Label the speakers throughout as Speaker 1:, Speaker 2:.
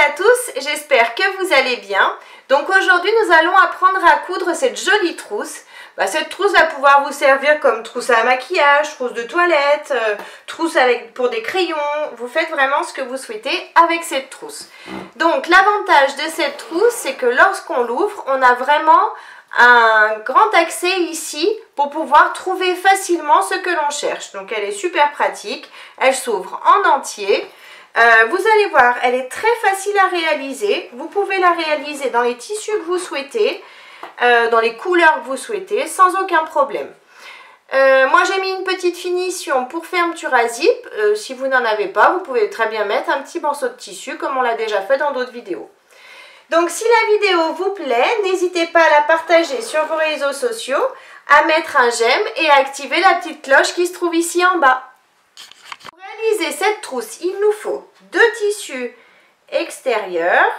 Speaker 1: à tous, j'espère que vous allez bien. Donc aujourd'hui nous allons apprendre à coudre cette jolie trousse. Cette trousse va pouvoir vous servir comme trousse à maquillage, trousse de toilette, trousse pour des crayons. Vous faites vraiment ce que vous souhaitez avec cette trousse. Donc l'avantage de cette trousse, c'est que lorsqu'on l'ouvre, on a vraiment un grand accès ici pour pouvoir trouver facilement ce que l'on cherche. Donc elle est super pratique, elle s'ouvre en entier. Vous allez voir, elle est très facile à réaliser. Vous pouvez la réaliser dans les tissus que vous souhaitez, dans les couleurs que vous souhaitez, sans aucun problème. Moi j'ai mis une petite finition pour fermeture à zip. Si vous n'en avez pas, vous pouvez très bien mettre un petit morceau de tissu comme on l'a déjà fait dans d'autres vidéos. Donc si la vidéo vous plaît, n'hésitez pas à la partager sur vos réseaux sociaux, à mettre un j'aime et à activer la petite cloche qui se trouve ici en bas. Pour réaliser cette trousse, il nous faut 2 tissus extérieurs,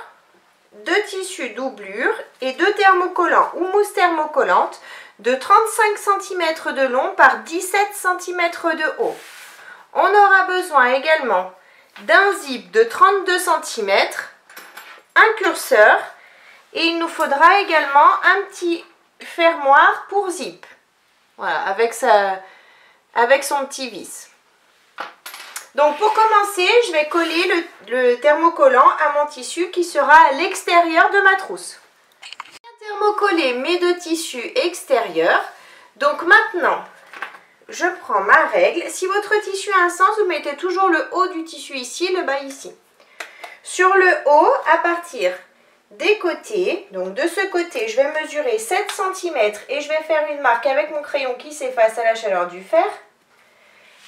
Speaker 1: 2 tissus doublure et 2 thermocollants ou mousse thermocollante de 35 cm de long par 17 cm de haut. On aura besoin également d'un zip de 32 cm, un curseur et il nous faudra également un petit fermoir pour zip. Voilà, avec son petit vis. Donc pour commencer, je vais coller le thermocollant à mon tissu qui sera à l'extérieur de ma trousse. Je vais thermocoller mes 2 tissus extérieurs. Donc maintenant, je prends ma règle. Si votre tissu a un sens, vous mettez toujours le haut du tissu ici, le bas ici. Sur le haut, à partir des côtés, donc de ce côté, je vais mesurer 7 cm et je vais faire une marque avec mon crayon qui s'efface à la chaleur du fer.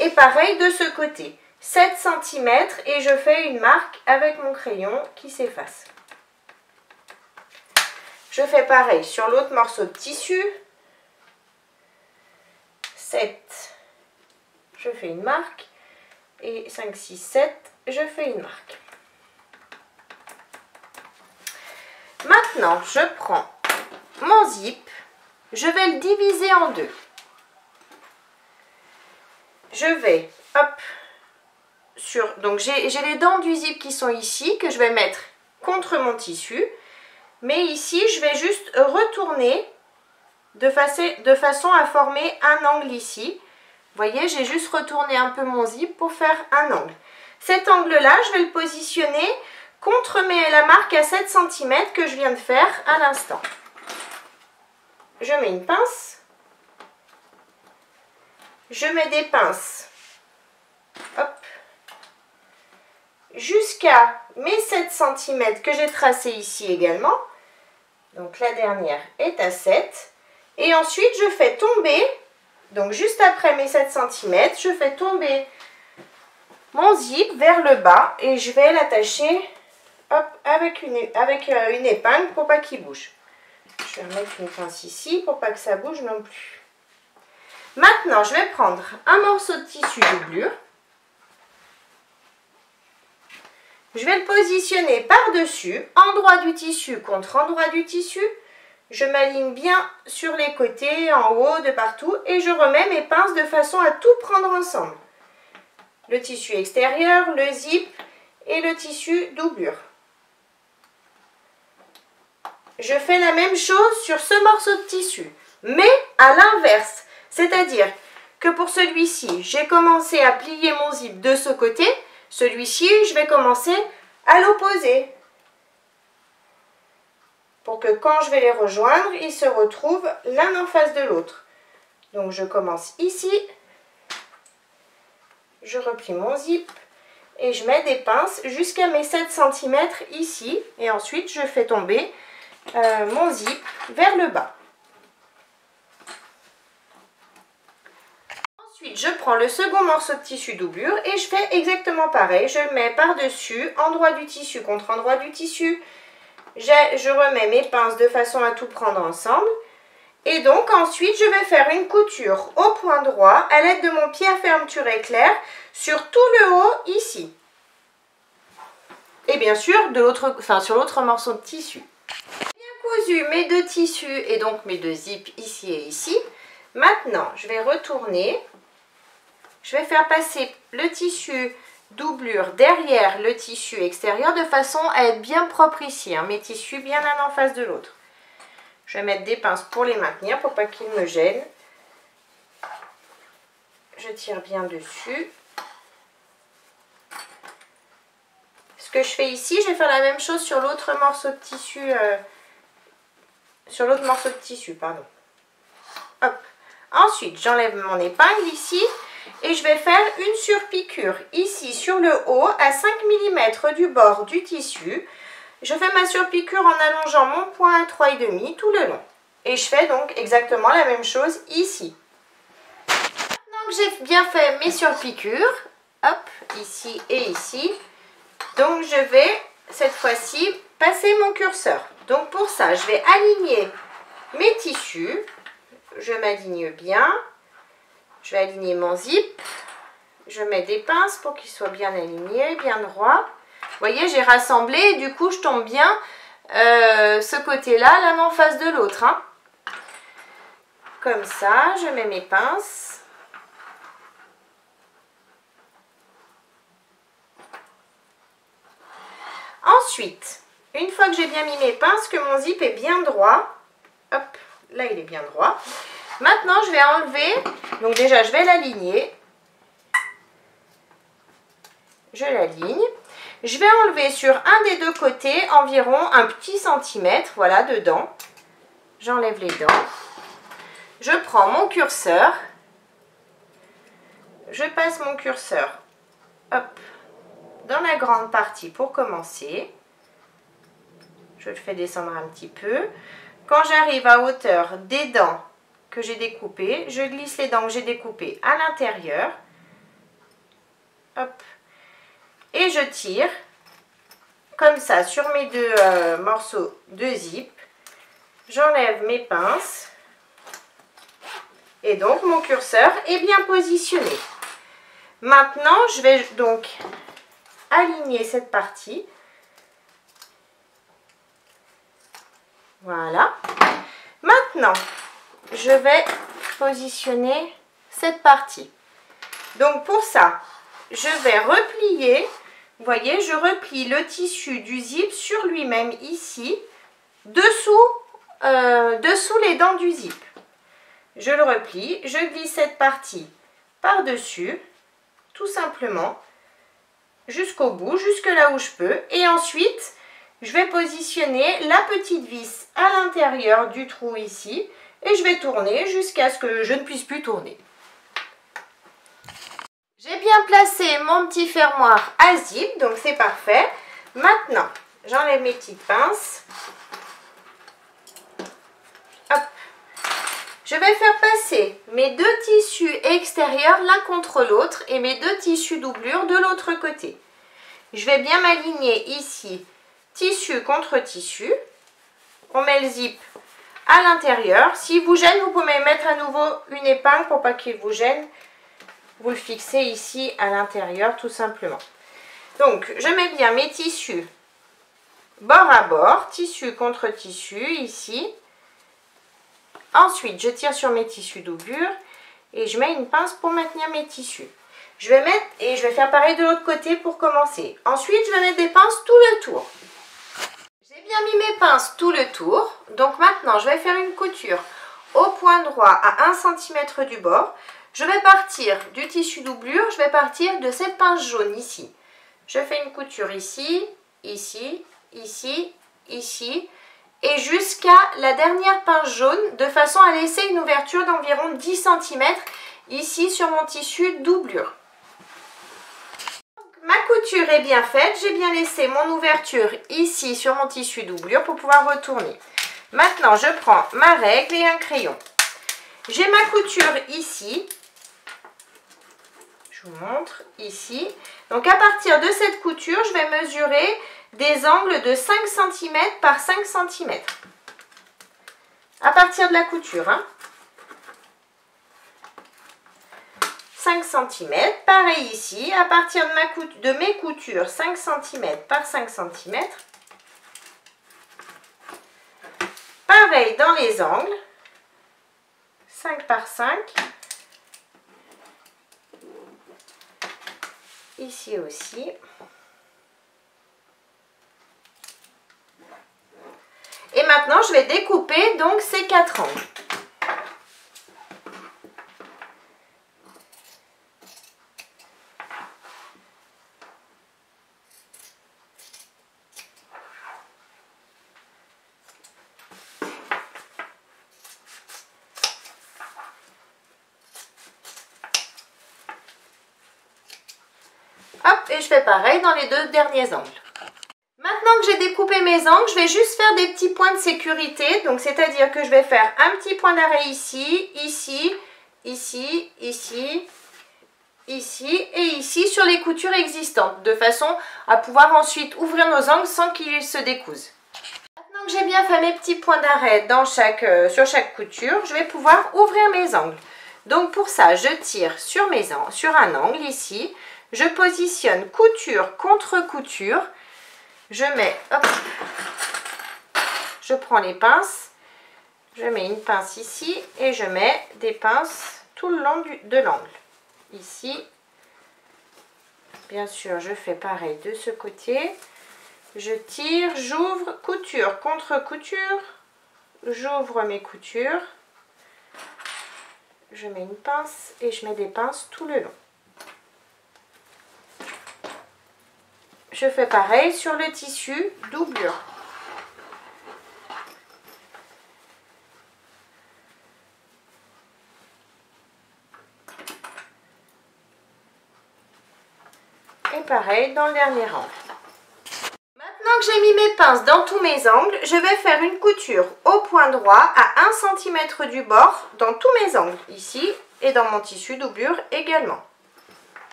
Speaker 1: Et pareil de ce côté. 7 cm et je fais une marque avec mon crayon qui s'efface. Je fais pareil sur l'autre morceau de tissu. 7, je fais une marque. Et 5, 6, 7, je fais une marque. Maintenant, je prends mon zip. Je vais le diviser en 2. Je vais, hop, donc j'ai les dents du zip qui sont ici, que je vais mettre contre mon tissu. Mais ici, je vais juste retourner de façon à former un angle ici. Vous voyez, j'ai juste retourné un peu mon zip pour faire un angle. Cet angle-là, je vais le positionner contre la marque à 7 cm que je viens de faire à l'instant. Je mets une pince. Je mets des pinces. Hop. Jusqu'à mes 7 cm que j'ai tracé ici également. Donc la dernière est à 7. Et ensuite je fais tomber, donc juste après mes 7 cm, je fais tomber mon zip vers le bas et je vais l'attacher avec une épingle pour pas qu'il bouge. Je vais remettre une pince ici pour pas que ça bouge non plus. Maintenant je vais prendre un morceau de tissu doublure. Je vais le positionner par-dessus, endroit du tissu contre endroit du tissu. Je m'aligne bien sur les côtés, en haut, de partout. Et je remets mes pinces de façon à tout prendre ensemble. Le tissu extérieur, le zip et le tissu doublure. Je fais la même chose sur ce morceau de tissu, mais à l'inverse. C'est-à-dire que pour celui-ci, j'ai commencé à plier mon zip de ce côté. Celui-ci, je vais commencer à l'opposé. Pour que quand je vais les rejoindre, ils se retrouvent l'un en face de l'autre. Donc je commence ici. Je replie mon zip. Et je mets des pinces jusqu'à mes 7 cm ici. Et ensuite, je fais tomber mon zip vers le bas. Ensuite, je prends le second morceau de tissu doublure et je fais exactement pareil. Je le mets par-dessus, endroit du tissu contre endroit du tissu. Je remets mes pinces de façon à tout prendre ensemble. Et donc ensuite, je vais faire une couture au point droit à l'aide de mon pied à fermeture éclair sur tout le haut ici. Et bien sûr, sur l'autre morceau de tissu. J'ai bien cousu mes 2 tissus et donc mes 2 zips ici et ici. Maintenant, je vais retourner. Je vais faire passer le tissu doublure derrière le tissu extérieur de façon à être bien propre ici, hein, mes tissus bien l'un en face de l'autre. Je vais mettre des pinces pour les maintenir pour pas qu'ils me gênent. Je tire bien dessus. Ce que je fais ici, je vais faire la même chose sur l'autre morceau de tissu. Pardon. Hop. Ensuite, j'enlève mon épingle ici et je vais faire une surpiqûre ici sur le haut à 5 mm du bord du tissu. Je fais ma surpiqûre en allongeant mon point à 3,5 tout le long. Et je fais donc exactement la même chose ici. Maintenant que j'ai bien fait mes surpiqûres, hop, ici et ici, donc je vais cette fois-ci passer mon curseur. Donc pour ça, je vais aligner mes tissus. Je m'aligne bien. Je vais aligner mon zip. Je mets des pinces pour qu'il soit bien aligné, bien droit. Vous voyez, j'ai rassemblé et du coup, je tombe bien ce côté-là, l'un en face de l'autre. Hein. Comme ça, je mets mes pinces. Ensuite, une fois que j'ai bien mis mes pinces, que mon zip est bien droit, hop, là il est bien droit. Maintenant, je vais enlever, donc déjà je vais l'aligner. Je l'aligne. Je vais enlever sur un des deux côtés environ un petit centimètre, voilà, dedans. J'enlève les dents. Je prends mon curseur. Je passe mon curseur, hop, dans la grande partie pour commencer. Je le fais descendre un petit peu. Quand j'arrive à hauteur des dents que j'ai découpées, je glisse les dents que j'ai découpées à l'intérieur. Hop. Et je tire comme ça sur mes deux morceaux de zip. J'enlève mes pinces. Et donc mon curseur est bien positionné. Maintenant, je vais donc aligner cette partie. Voilà. Maintenant, je vais positionner cette partie. Donc pour ça, je vais replier. Vous voyez, je replie le tissu du zip sur lui-même ici, dessous les dents du zip. Je le replie, je glisse cette partie par-dessus, tout simplement, jusqu'au bout, jusque là où je peux. Et ensuite, je vais positionner la petite vis à l'intérieur du trou ici et je vais tourner jusqu'à ce que je ne puisse plus tourner. J'ai bien placé mon petit fermoir à zip, donc c'est parfait. Maintenant, j'enlève mes petites pinces. Hop. Je vais faire passer mes deux tissus extérieurs l'un contre l'autre et mes deux tissus doublures de l'autre côté. Je vais bien m'aligner ici, tissu contre tissu. On met le zip à l'intérieur. S'il vous gêne, vous pouvez mettre à nouveau une épingle pour pas qu'il vous gêne. Vous le fixez ici à l'intérieur tout simplement. Donc, je mets bien mes tissus bord à bord, tissu contre tissu ici. Ensuite, je tire sur mes tissus doublures et je mets une pince pour maintenir mes tissus. Je vais mettre et je vais faire pareil de l'autre côté pour commencer. Ensuite, je vais mettre des pinces tout le tour. J'ai bien mis mes pinces tout le tour. Donc maintenant, je vais faire une couture au point droit à 1 cm du bord. Je vais partir du tissu doublure, je vais partir de cette pince jaune ici. Je fais une couture ici, ici, ici, ici et jusqu'à la dernière pince jaune de façon à laisser une ouverture d'environ 10 cm ici sur mon tissu doublure. Ma couture est bien faite, j'ai bien laissé mon ouverture ici sur mon tissu doublure pour pouvoir retourner. Maintenant, je prends ma règle et un crayon. J'ai ma couture ici. Je vous montre ici. Donc à partir de cette couture, je vais mesurer des angles de 5 cm par 5 cm. À partir de la couture. Hein. 5 cm. Pareil ici. À partir de mes coutures, 5 cm par 5 cm. Pareil dans les angles. 5 par 5. ici aussi. Et maintenant, je vais découper donc ces 4 angles. Hop, et je fais pareil dans les 2 derniers angles. Maintenant que j'ai découpé mes angles, je vais juste faire des petits points de sécurité. Donc, c'est-à-dire que je vais faire un petit point d'arrêt ici, ici, ici, ici, ici et ici sur les coutures existantes, de façon à pouvoir ensuite ouvrir nos angles sans qu'ils se décousent. Maintenant que j'ai bien fait mes petits points d'arrêt sur chaque couture, je vais pouvoir ouvrir mes angles. Donc, pour ça, je tire sur un angle ici. Je positionne couture contre couture. Je mets, hop, je prends les pinces, je mets une pince ici et je mets des pinces tout le long de l'angle. Ici, bien sûr, je fais pareil de ce côté. Je tire, j'ouvre, couture contre couture, j'ouvre mes coutures, je mets une pince et je mets des pinces tout le long. Je fais pareil sur le tissu doublure. Et pareil dans le dernier angle. Maintenant que j'ai mis mes pinces dans tous mes angles, je vais faire une couture au point droit à 1 cm du bord dans tous mes angles, ici et dans mon tissu doublure également.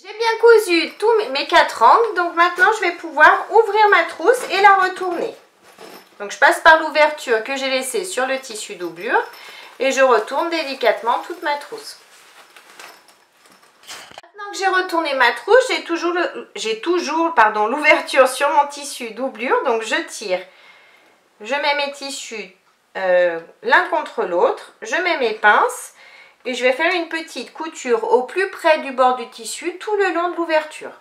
Speaker 1: J'ai bien cousu tous mes 4 angles, donc maintenant je vais pouvoir ouvrir ma trousse et la retourner. Donc je passe par l'ouverture que j'ai laissée sur le tissu doublure et je retourne délicatement toute ma trousse. Maintenant que j'ai retourné ma trousse, j'ai toujours l'ouverture sur mon tissu doublure, donc je tire, je mets mes tissus l'un contre l'autre, je mets mes pinces. Et je vais faire une petite couture au plus près du bord du tissu tout le long de l'ouverture.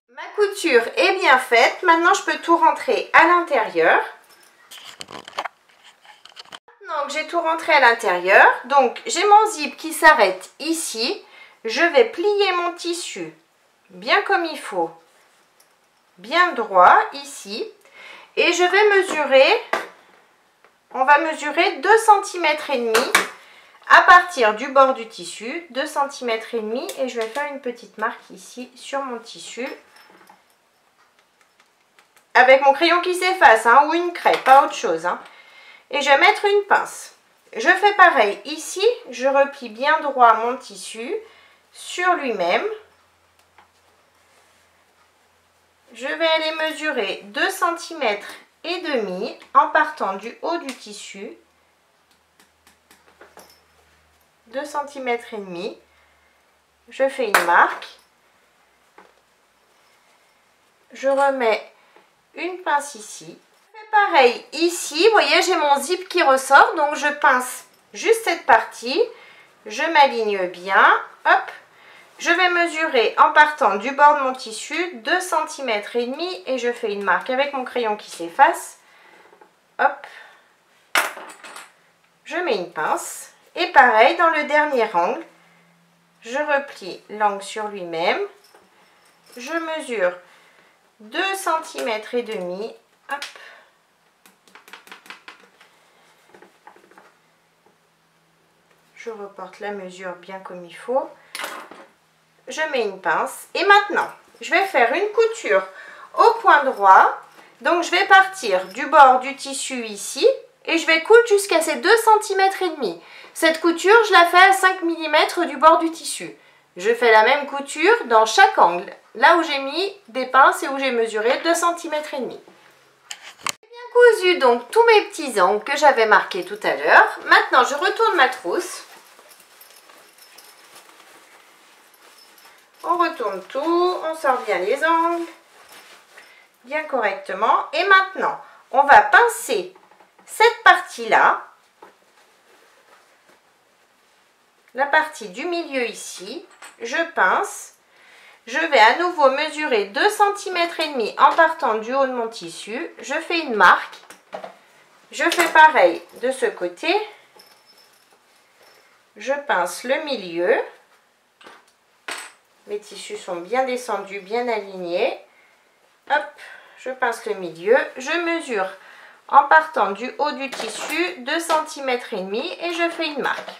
Speaker 1: Ma couture est bien faite. Maintenant, je peux tout rentrer à l'intérieur. Maintenant que j'ai tout rentré à l'intérieur, donc j'ai mon zip qui s'arrête ici. Je vais plier mon tissu bien comme il faut, bien droit ici. Et je vais mesurer, on va mesurer 2,5 cm. À partir du bord du tissu, 2,5 cm et je vais faire une petite marque ici sur mon tissu avec mon crayon qui s'efface ou une craie, pas autre chose. Et je vais mettre une pince. Je fais pareil ici, je replie bien droit mon tissu sur lui-même. Je vais aller mesurer 2,5 cm en partant du haut du tissu. 2,5 cm, je fais une marque, je remets une pince ici, je fais pareil ici, vous voyez j'ai mon zip qui ressort, donc je pince juste cette partie, je m'aligne bien, hop, je vais mesurer en partant du bord de mon tissu 2,5 cm et je fais une marque avec mon crayon qui s'efface, hop, je mets une pince. Et pareil, dans le dernier angle, je replie l'angle sur lui-même. Je mesure 2,5 cm. Hop. Je reporte la mesure bien comme il faut. Je mets une pince. Et maintenant, je vais faire une couture au point droit. Donc, je vais partir du bord du tissu ici. Et je vais coudre jusqu'à ces 2,5 cm. Cette couture, je la fais à 5 mm du bord du tissu. Je fais la même couture dans chaque angle, là où j'ai mis des pinces et où j'ai mesuré 2,5 cm. J'ai bien cousu donc tous mes petits angles que j'avais marqués tout à l'heure. Maintenant, je retourne ma trousse. On retourne tout, on sort bien les angles, bien correctement. Et maintenant, on va pincer cette partie-là, la partie du milieu ici, je pince, Je vais à nouveau mesurer 2,5 cm en partant du haut de mon tissu. Je fais une marque. Je fais pareil de ce côté. Je pince le milieu. Mes tissus sont bien descendus, bien alignés. Hop, je pince le milieu. Je mesure en partant du haut du tissu 2,5 cm et je fais une marque.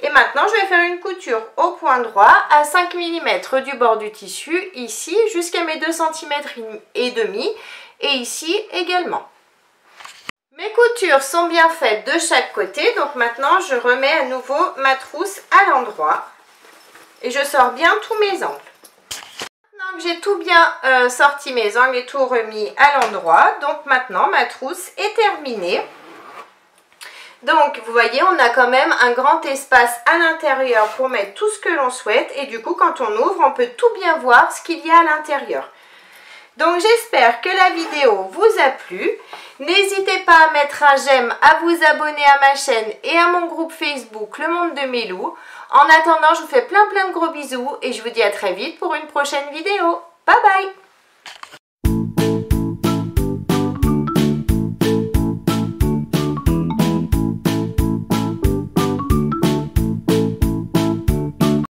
Speaker 1: Et maintenant, je vais faire une couture au point droit à 5 mm du bord du tissu, ici, jusqu'à mes 2,5 cm et ici également. Mes coutures sont bien faites de chaque côté, donc maintenant, je remets à nouveau ma trousse à l'endroit et je sors bien tous mes angles. Maintenant que j'ai tout bien sorti mes angles et tout remis à l'endroit, donc maintenant, ma trousse est terminée. Donc, vous voyez, on a quand même un grand espace à l'intérieur pour mettre tout ce que l'on souhaite. Et du coup, quand on ouvre, on peut tout bien voir ce qu'il y a à l'intérieur. Donc, j'espère que la vidéo vous a plu. N'hésitez pas à mettre un j'aime, à vous abonner à ma chaîne et à mon groupe Facebook Le Monde de Mélou. En attendant, je vous fais plein de gros bisous et je vous dis à très vite pour une prochaine vidéo. Bye bye!